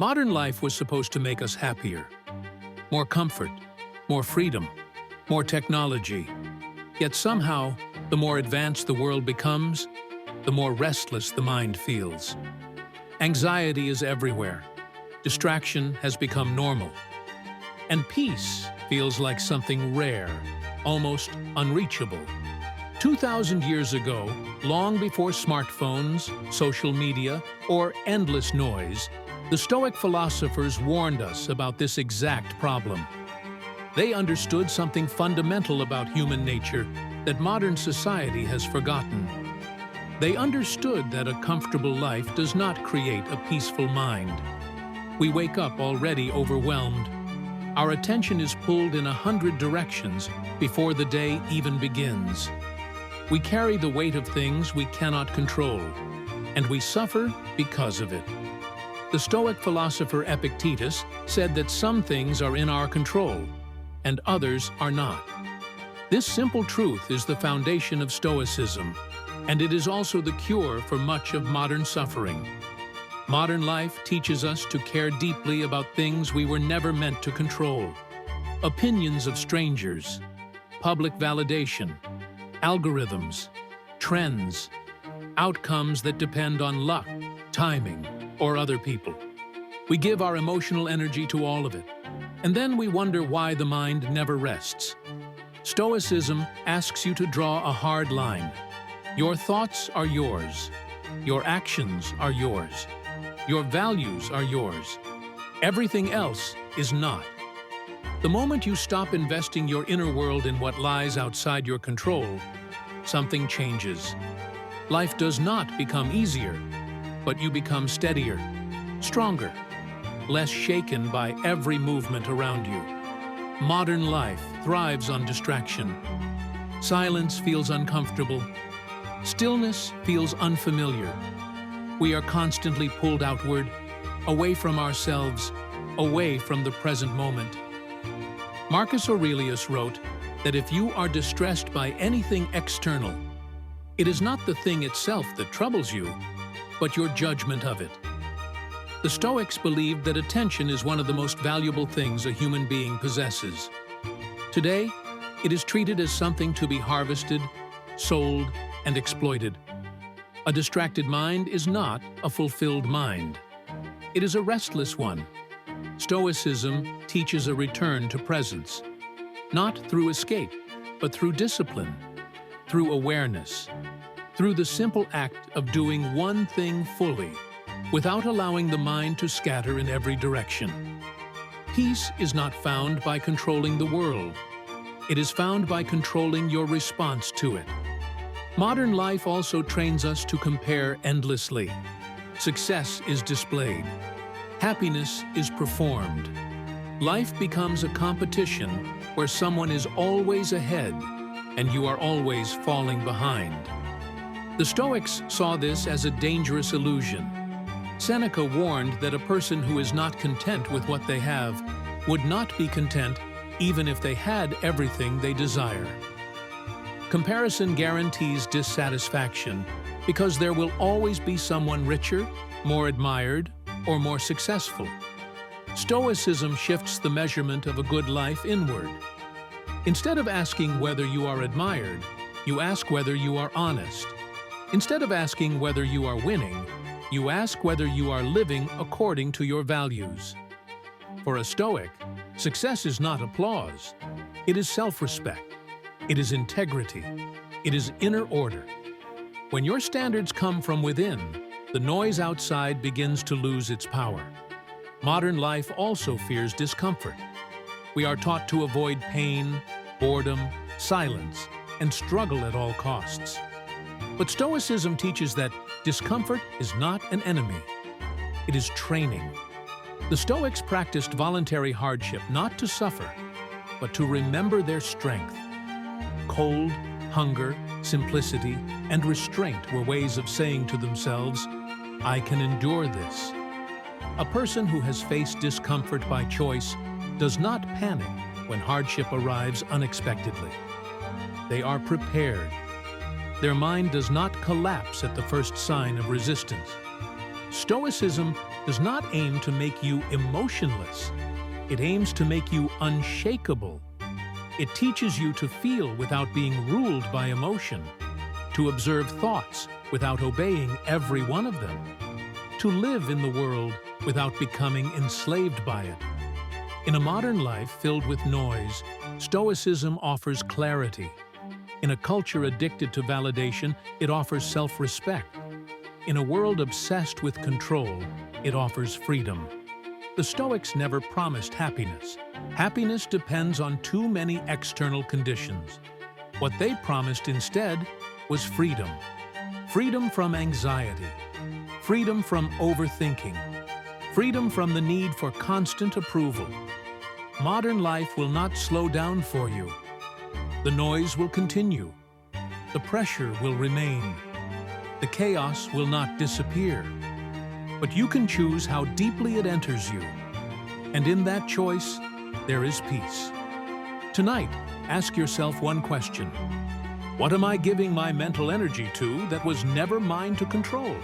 Modern life was supposed to make us happier. More comfort, more freedom, more technology. Yet somehow, the more advanced the world becomes, the more restless the mind feels. Anxiety is everywhere. Distraction has become normal. And peace feels like something rare, almost unreachable. 2,000 years ago, long before smartphones, social media, or endless noise, the Stoic philosophers warned us about this exact problem. They understood something fundamental about human nature that modern society has forgotten. They understood that a comfortable life does not create a peaceful mind. We wake up already overwhelmed. Our attention is pulled in 100 directions before the day even begins. We carry the weight of things we cannot control, and we suffer because of it. The Stoic philosopher Epictetus said that some things are in our control, and others are not. This simple truth is the foundation of Stoicism, and it is also the cure for much of modern suffering. Modern life teaches us to care deeply about things we were never meant to control. Opinions of strangers, public validation, algorithms, trends, outcomes that depend on luck, timing, or other people. We give our emotional energy to all of it, and then we wonder why the mind never rests. Stoicism asks you to draw a hard line. Your thoughts are yours. Your actions are yours. Your values are yours. Everything else is not. The moment you stop investing your inner world in what lies outside your control, something changes. Life does not become easier, but you become steadier, stronger, less shaken by every movement around you. Modern life thrives on distraction. Silence feels uncomfortable. Stillness feels unfamiliar. We are constantly pulled outward, away from ourselves, away from the present moment. Marcus Aurelius wrote that if you are distressed by anything external, it is not the thing itself that troubles you, but your judgment of it. The Stoics believed that attention is one of the most valuable things a human being possesses. Today, it is treated as something to be harvested, sold, and exploited. A distracted mind is not a fulfilled mind. It is a restless one. Stoicism teaches a return to presence, not through escape, but through discipline, through awareness, through the simple act of doing one thing fully, without allowing the mind to scatter in every direction. Peace is not found by controlling the world. It is found by controlling your response to it. Modern life also trains us to compare endlessly. Success is displayed. Happiness is performed. Life becomes a competition where someone is always ahead and you are always falling behind. The Stoics saw this as a dangerous illusion. Seneca warned that a person who is not content with what they have would not be content even if they had everything they desire. Comparison guarantees dissatisfaction because there will always be someone richer, more admired, or more successful. Stoicism shifts the measurement of a good life inward. Instead of asking whether you are admired, you ask whether you are honest. Instead of asking whether you are winning, you ask whether you are living according to your values. For a Stoic, success is not applause. It is self-respect. It is integrity. It is inner order. When your standards come from within, the noise outside begins to lose its power. Modern life also fears discomfort. We are taught to avoid pain, boredom, silence, and struggle at all costs. But Stoicism teaches that discomfort is not an enemy. It is training. The Stoics practiced voluntary hardship not to suffer, but to remember their strength. Cold, hunger, simplicity, and restraint were ways of saying to themselves, "I can endure this." A person who has faced discomfort by choice does not panic when hardship arrives unexpectedly. They are prepared. Their mind does not collapse at the first sign of resistance. Stoicism does not aim to make you emotionless. It aims to make you unshakable. It teaches you to feel without being ruled by emotion, to observe thoughts without obeying every one of them, to live in the world without becoming enslaved by it. In a modern life filled with noise, Stoicism offers clarity. In a culture addicted to validation, it offers self-respect. In a world obsessed with control, it offers freedom. The Stoics never promised happiness. Happiness depends on too many external conditions. What they promised instead was freedom. Freedom from anxiety. Freedom from overthinking. Freedom from the need for constant approval. Modern life will not slow down for you. The noise will continue. The pressure will remain. The chaos will not disappear. But you can choose how deeply it enters you. And in that choice, there is peace. Tonight, ask yourself one question. What am I giving my mental energy to that was never mine to control?